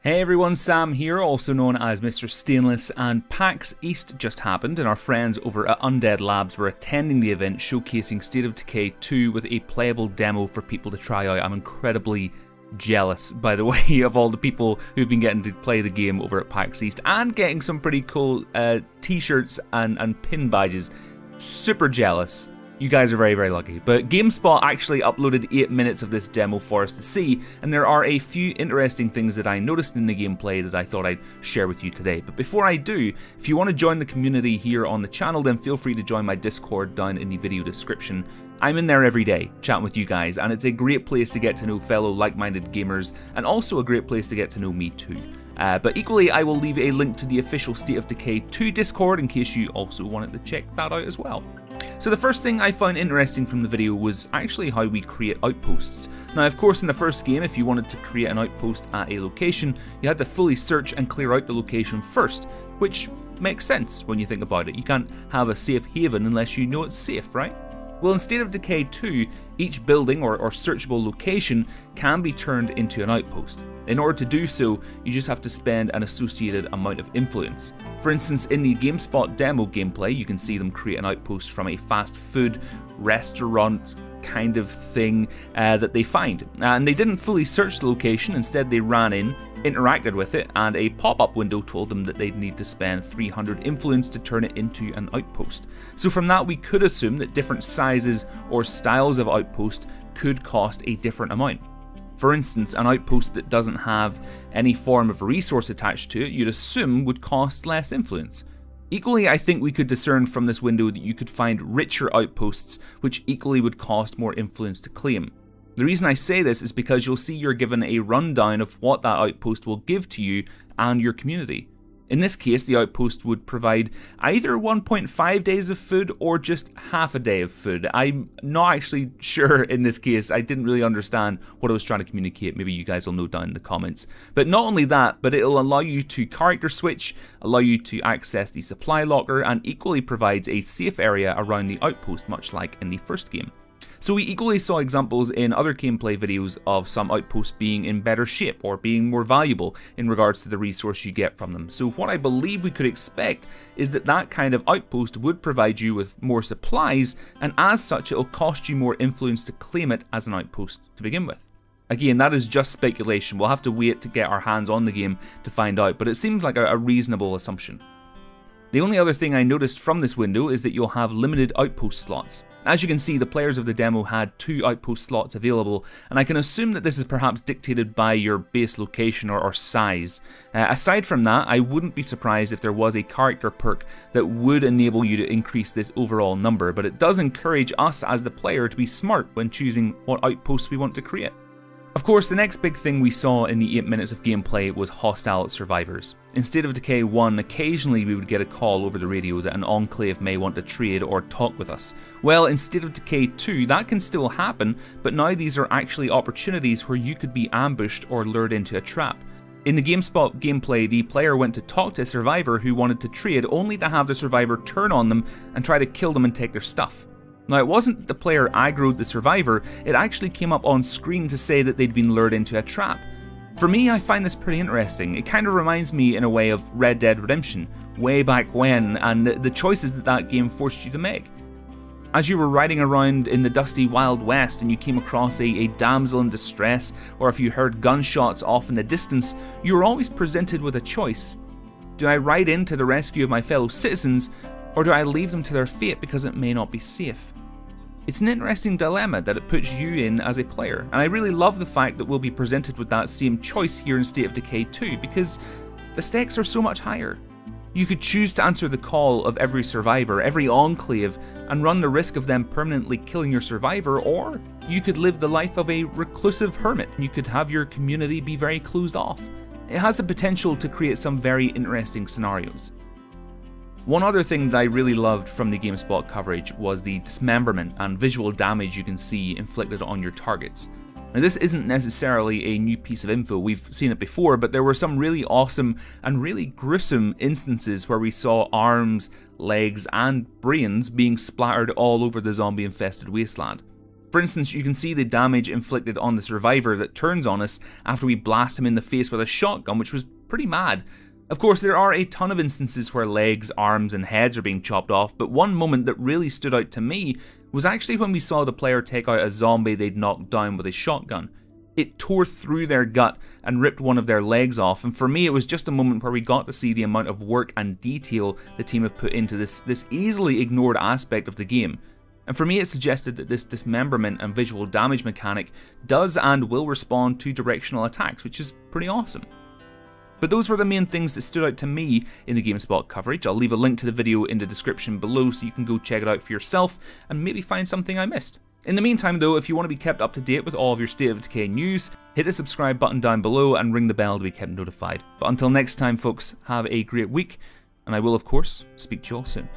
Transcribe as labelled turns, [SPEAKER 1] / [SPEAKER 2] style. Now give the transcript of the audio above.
[SPEAKER 1] Hey everyone, Sam here, also known as Mr. Stainless, and PAX East just happened and our friends over at Undead Labs were attending the event showcasing State of Decay 2 with a playable demo for people to try out. I'm incredibly jealous, by the way, of all the people who've been getting to play the game over at PAX East and getting some pretty cool t-shirts and pin badges. Super jealous. You guys are very, very lucky. But GameSpot actually uploaded 8 minutes of this demo for us to see, and there are a few interesting things that I noticed in the gameplay that I thought I'd share with you today. But before I do, if you want to join the community here on the channel, then feel free to join my Discord down in the video description. I'm in there every day, chatting with you guys, and it's a great place to get to know fellow like-minded gamers, and also a great place to get to know me too. But equally, I will leave a link to the official State of Decay 2 Discord in case you also wanted to check that out as well. So the first thing I found interesting from the video was actually how we create outposts. Now of course in the first game, if you wanted to create an outpost at a location, you had to fully search and clear out the location first, which makes sense when you think about it. You can't have a safe haven unless you know it's safe, right? Well, in State of Decay 2, each building or searchable location can be turned into an outpost. In order to do so, you just have to spend an associated amount of influence. For instance, in the GameSpot demo gameplay, you can see them create an outpost from a fast food restaurant kind of thing that they find. And they didn't fully search the location, instead they ran in, interacted with it, and a pop-up window told them that they'd need to spend 300 influence to turn it into an outpost. So from that we could assume that different sizes or styles of outpost could cost a different amount. For instance, an outpost that doesn't have any form of resource attached to it, you'd assume would cost less influence. Equally, I think we could discern from this window that you could find richer outposts which equally would cost more influence to claim. The reason I say this is because you'll see you're given a rundown of what that outpost will give to you and your community. In this case, the outpost would provide either 1.5 days of food or just half a day of food. I'm not actually sure in this case. I didn't really understand what I was trying to communicate. Maybe you guys will know down in the comments. But not only that, but it'll allow you to character switch, allow you to access the supply locker, and equally provides a safe area around the outpost, much like in the first game. So we equally saw examples in other gameplay videos of some outposts being in better shape or being more valuable in regards to the resource you get from them. So what I believe we could expect is that that kind of outpost would provide you with more supplies, and as such it'll cost you more influence to claim it as an outpost to begin with. Again, that is just speculation. We'll have to wait to get our hands on the game to find out, but it seems like a reasonable assumption. The only other thing I noticed from this window is that you'll have limited outpost slots. As you can see, the players of the demo had 2 outpost slots available, and I can assume that this is perhaps dictated by your base location or size. Aside from that, I wouldn't be surprised if there was a character perk that would enable you to increase this overall number, but it does encourage us as the player to be smart when choosing what outposts we want to create. Of course, the next big thing we saw in the 8 minutes of gameplay was hostile survivors. In State of Decay 1, occasionally we would get a call over the radio that an enclave may want to trade or talk with us. Well, in State of Decay 2, that can still happen, but now these are actually opportunities where you could be ambushed or lured into a trap. In the GameSpot gameplay, the player went to talk to a survivor who wanted to trade, only to have the survivor turn on them and try to kill them and take their stuff. Now, it wasn't that the player aggroed the survivor, it actually came up on screen to say that they'd been lured into a trap. For me, I find this pretty interesting. It kind of reminds me in a way of Red Dead Redemption, way back when, and the choices that that game forced you to make. As you were riding around in the dusty Wild West and you came across a damsel in distress, or if you heard gunshots off in the distance, you were always presented with a choice. Do I ride in to the rescue of my fellow citizens, or do I leave them to their fate because it may not be safe? It's an interesting dilemma that it puts you in as a player, and I really love the fact that we'll be presented with that same choice here in State of Decay 2, because the stakes are so much higher. You could choose to answer the call of every survivor, every enclave, and run the risk of them permanently killing your survivor, or you could live the life of a reclusive hermit. You could have your community be very closed off. It has the potential to create some very interesting scenarios. One other thing that I really loved from the GameSpot coverage was the dismemberment and visual damage you can see inflicted on your targets. Now, this isn't necessarily a new piece of info, we've seen it before, but there were some really awesome and really gruesome instances where we saw arms, legs, and brains being splattered all over the zombie-infested wasteland. For instance, you can see the damage inflicted on the survivor that turns on us after we blast him in the face with a shotgun, which was pretty mad. Of course, there are a ton of instances where legs, arms and heads are being chopped off, but one moment that really stood out to me was actually when we saw the player take out a zombie they'd knocked down with a shotgun. It tore through their gut and ripped one of their legs off, and for me it was just a moment where we got to see the amount of work and detail the team have put into this easily ignored aspect of the game. And for me it suggested that this dismemberment and visual damage mechanic does and will respond to directional attacks, which is pretty awesome. But those were the main things that stood out to me in the GameSpot coverage. I'll leave a link to the video in the description below so you can go check it out for yourself and maybe find something I missed. In the meantime though, if you want to be kept up to date with all of your State of Decay news, hit the subscribe button down below and ring the bell to be kept notified. But until next time folks, have a great week, and I will of course speak to you all soon.